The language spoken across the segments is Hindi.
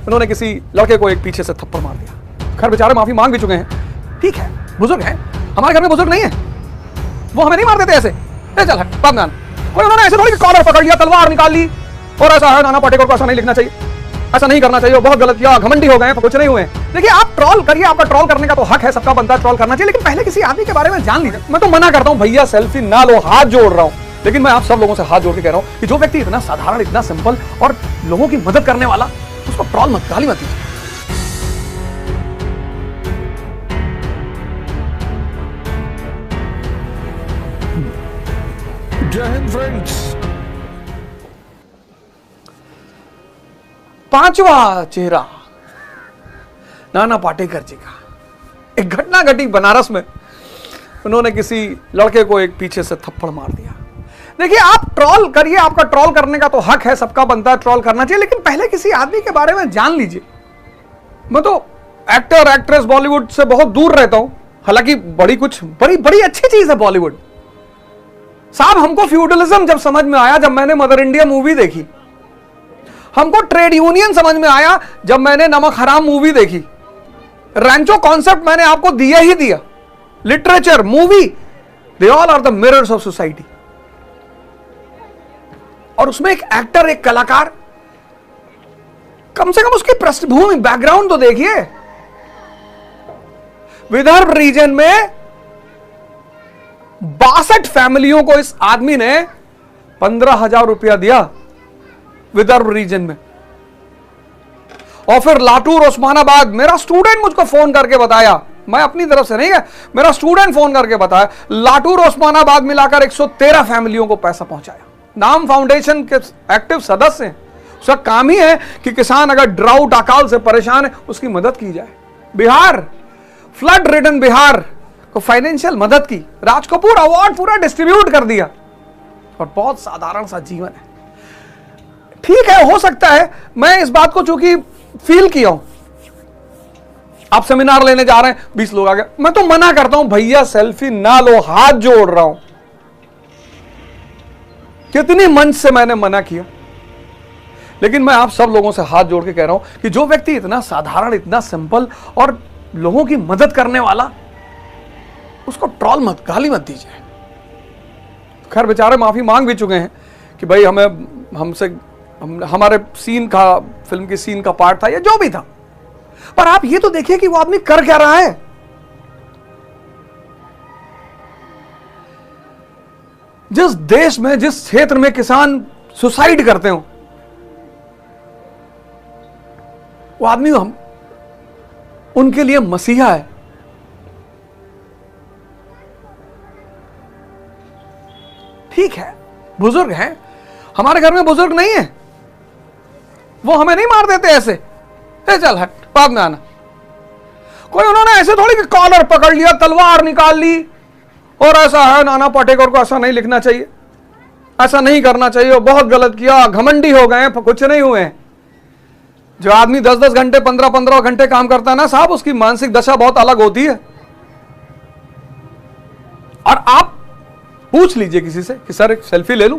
उन्होंने किसी लड़के को एक पीछे से थप्पड़ मार दिया। खैर बेचारे माफी मांग भी चुके हैं, ठीक है, बुजुर्ग हैं। हमारे घर में बुजुर्ग नहीं है, वो हमें नहीं मार देते ऐसे। चल हट, बाद में आना। कोई उन्होंने ऐसे थोड़ी कॉलर पकड़ लिया, तलवार निकाल ली और ऐसा है नाना पाटेकर को ऐसा नहीं लिखना चाहिए, ऐसा नहीं करना चाहिए, बहुत गलत किया, घमंडी हो गए, कुछ नहीं हुए। देखिए आप ट्रोल करिए, आपका ट्रोल करने का तो हक है, सबका बनता है ट्रोल करना चाहिए, लेकिन पहले किसी आदमी के बारे में जान लीजिए। मैं तो मना करता हूं भैया सेल्फी ना लो, हाथ जोड़ रहा हूं, लेकिन मैं आप सब लोगों से हाथ जोड़ के कह रहा हूं कि जो व्यक्ति इतना साधारण, इतना सिंपल और लोगों की मदद करने वाला, उसको ट्रोल मत, गाली मत दीजिए। जय हिंद फ्रेंड्स। पांचवा चेहरा नाना पाटेकर जी का। एक घटना घटी बनारस में, उन्होंने किसी लड़के को एक पीछे से थप्पड़ मार दिया। देखिए आप ट्रोल करिए, आपका ट्रोल करने का तो हक है, सबका बनता है ट्रोल करना चाहिए, लेकिन पहले किसी आदमी के बारे में जान लीजिए। मैं तो एक्टर एक्ट्रेस बॉलीवुड से बहुत दूर रहता हूं, हालांकि बड़ी अच्छी चीज है बॉलीवुड साहब। हमको फ्यूडलिज्म जब समझ में आया, जब मैंने मदर इंडिया मूवी देखी। हमको ट्रेड यूनियन समझ में आया जब मैंने नमक हराम मूवी देखी। रैंचो कॉन्सेप्ट मैंने आपको दिया ही दिया। Literature, movie, they all are the mirrors of society. और उसमें एक एक्टर, एक कलाकार, कम से कम उसकी पृष्ठभूमि, बैकग्राउंड तो देखिए। विदर्भ रीजन में 62 फैमिलियों को इस आदमी ने 15,000 रुपया दिया विदर्भ रीजन में। और फिर लाटूर, उस्मानाबाद, मेरा स्टूडेंट मुझको फोन करके बताया, मैं अपनी तरफ से नहीं है, मेरा स्टूडेंट फोन करके बताया, लाटूर उस्मानाबाद मिलाकर 113 फैमिलियों को पैसा पहुंचाया। नाम फाउंडेशन के एक्टिव सदस्य हैं। उसका काम ही है कि किसान अगर ड्राउट, अकाल से परेशान है, उसकी मदद की जाए। बिहार, फ्लड रिडन बिहार को फाइनेंशियल मदद की। राज कपूर अवार्ड पूरा डिस्ट्रीब्यूट कर दिया। और बहुत साधारण सा जीवन है, ठीक है, हो सकता है मैं इस बात को चूंकि फील किया हूं। आप सेमिनार लेने जा रहे हैं, 20 लोग आ गए, मैं तो मना करता हूं भैया सेल्फी ना लो, हाथ जोड़ रहा हूं। कितनी मंच से मैंने मना किया, लेकिन मैं आप सब लोगों से हाथ जोड़ के कह रहा हूं कि जो व्यक्ति इतना साधारण, इतना सिंपल और लोगों की मदद करने वाला, उसको ट्रोल मत, गाली मत दीजिए। खैर बेचारे माफी मांग भी चुके हैं कि भाई हमारे सीन का, फिल्म की सीन का पार्ट था या जो भी था। पर आप ये तो देखिए कि वो आदमी कर क्या रहा है। जिस देश में, जिस क्षेत्र में किसान सुसाइड करते हो, वो आदमी उनके लिए मसीहा है। ठीक है, बुजुर्ग हैं, हमारे घर में बुजुर्ग नहीं है, वो हमें नहीं मार देते ऐसे। चल हट, बाद में आना। कोई उन्होंने ऐसे थोड़ी कि कॉलर पकड़ लिया, तलवार निकाल ली और ऐसा है नाना पाटेकर को ऐसा नहीं लिखना चाहिए, ऐसा नहीं करना चाहिए, बहुत गलत किया, घमंडी हो गए, कुछ नहीं हुए। जो आदमी 10-10 घंटे, 15-15 घंटे काम करता है ना साहब, उसकी मानसिक दशा बहुत अलग होती है। और आप पूछ लीजिए किसी से कि सर एक सेल्फी ले लूं,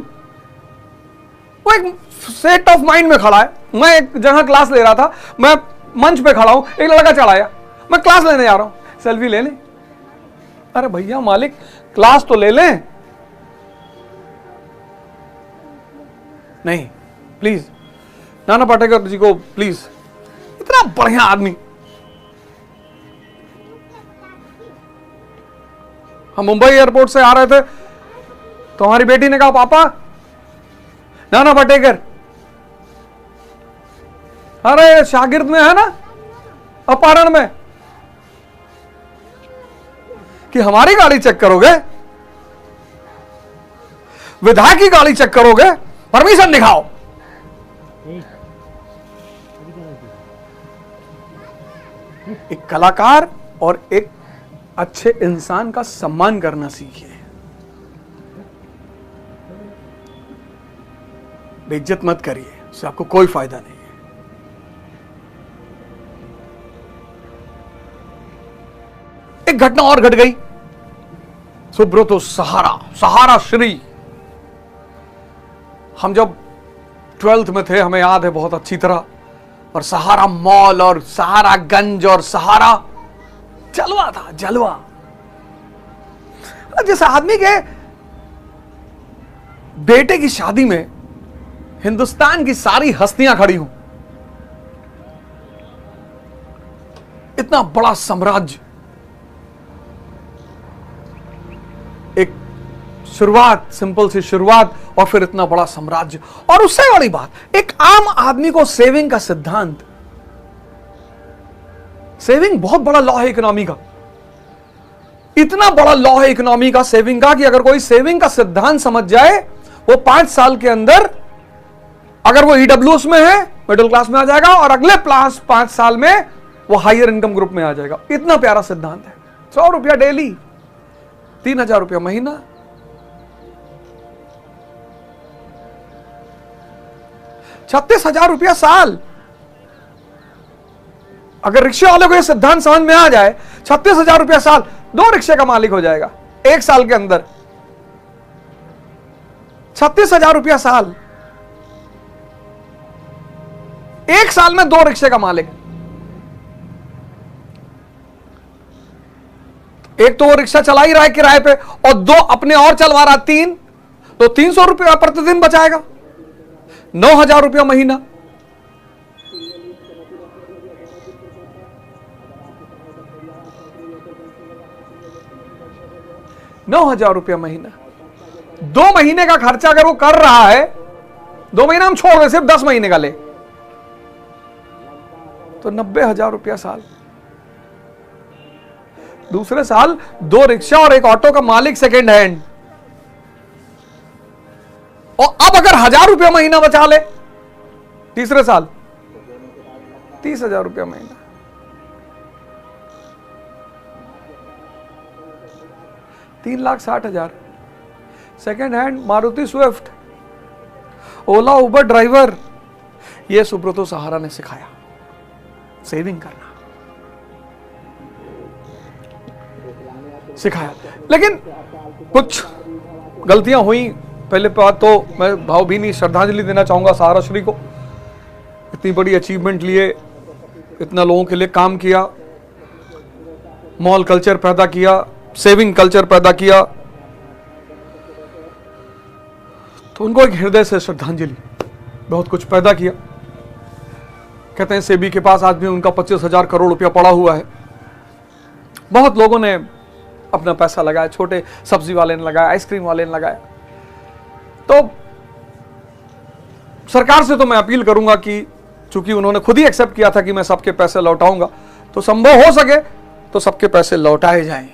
वो एक सेट ऑफ माइंड में खड़ा है। मैं एक जगह क्लास ले रहा था, मैं मंच पे खड़ा हूं, एक लड़का चढ़ाया, मैं क्लास लेने जा रहा हूं, सेल्फी ले लें। अरे भैया मालिक, क्लास तो ले लें। नहीं, प्लीज नाना पाटेकर जी को प्लीज, इतना बढ़िया आदमी। हम मुंबई एयरपोर्ट से आ रहे थे तो हमारी बेटी ने कहा, पापा नाना पाटेकर, अरे शागिर्द में है ना अपहरण में, कि हमारी गाड़ी चेक करोगे, विधायक की गाड़ी चेक करोगे, परमिशन दिखाओ। एक कलाकार और एक अच्छे इंसान का सम्मान करना सीखिए। बेइज्जत मत करिए, उससे आपको कोई फायदा नहीं है। एक घटना और घट गई, सुब्रतो सहारा श्री। हम जब 12th में थे, हमें याद है बहुत अच्छी तरह, और सहारा मॉल और सहारा गंज और सहारा जलवा था, जलवा। जिस आदमी के बेटे की शादी में हिंदुस्तान की सारी हस्तियां खड़ी हों, इतना बड़ा साम्राज्य, एक शुरुआत, सिंपल सी शुरुआत, और फिर इतना बड़ा साम्राज्य। और उससे बड़ी बात, एक आम आदमी को सेविंग का सिद्धांत, सेविंग बहुत बड़ा लॉ है इकोनॉमी का, इतना बड़ा लॉ है इकोनॉमी का सेविंग का कि अगर कोई सेविंग का सिद्धांत समझ जाए, वो 5 साल के अंदर, अगर वो ईडब्ल्यूएस में है, मिडिल क्लास में आ जाएगा, और अगले 5 साल में वो हायर इनकम ग्रुप में आ जाएगा। इतना प्यारा सिद्धांत है। 100 रुपया डेली, 3000 रुपया महीना, 36,000 रुपया साल। अगर रिक्शे वाले को यह सिद्धांत समझ में आ जाए, 36,000 रुपया साल, 2 रिक्शे का मालिक हो जाएगा 1 साल के अंदर। 36,000 रुपया साल, 1 साल में 2 रिक्शे का मालिक। एक तो वो रिक्शा चला ही रहा है किराए पे, और 2 अपने और चलवा रहा, 3, तो 300 रुपया प्रतिदिन बचाएगा, 9,000 रुपया महीना। ₹9,000 महीना। 2 महीने का खर्चा अगर वो कर रहा है, 2 महीना हम छोड़ रहे, सिर्फ 10 महीने का ले, तो 90,000 रुपया साल। दूसरे साल 2 रिक्शा और 1 ऑटो का मालिक सेकेंड हैंड। और अब अगर 1,000 रुपया महीना बचा ले, तीसरे साल 30,000 रुपया महीना। ₹3,60,000। सेकेंड हैंड मारुति स्विफ्ट, ओला उबर ड्राइवर। यह सुब्रतो सहारा ने सिखाया, सेविंग करना सिखाया। लेकिन कुछ गलतियां हुई। पहले बात तो मैं भावभीनी श्रद्धांजलि देना चाहूंगा सहारा श्री को। इतनी बड़ी अचीवमेंट लिए, इतना लोगों के लिए काम किया, मॉल कल्चर पैदा किया, सेविंग कल्चर पैदा किया, तो उनको एक हृदय से श्रद्धांजलि। बहुत कुछ पैदा किया। कहते हैं सेबी के पास आज भी उनका 25,000 करोड़ रुपया पड़ा हुआ है। बहुत लोगों ने अपना पैसा लगाया, छोटे सब्जी वाले ने लगाया, आइसक्रीम वाले ने लगाया। तो सरकार से तो मैं अपील करूंगा कि चूंकि उन्होंने खुद ही एक्सेप्ट किया था कि मैं सबके पैसे लौटाऊंगा, तो संभव हो सके तो सबके पैसे लौटाए जाएं।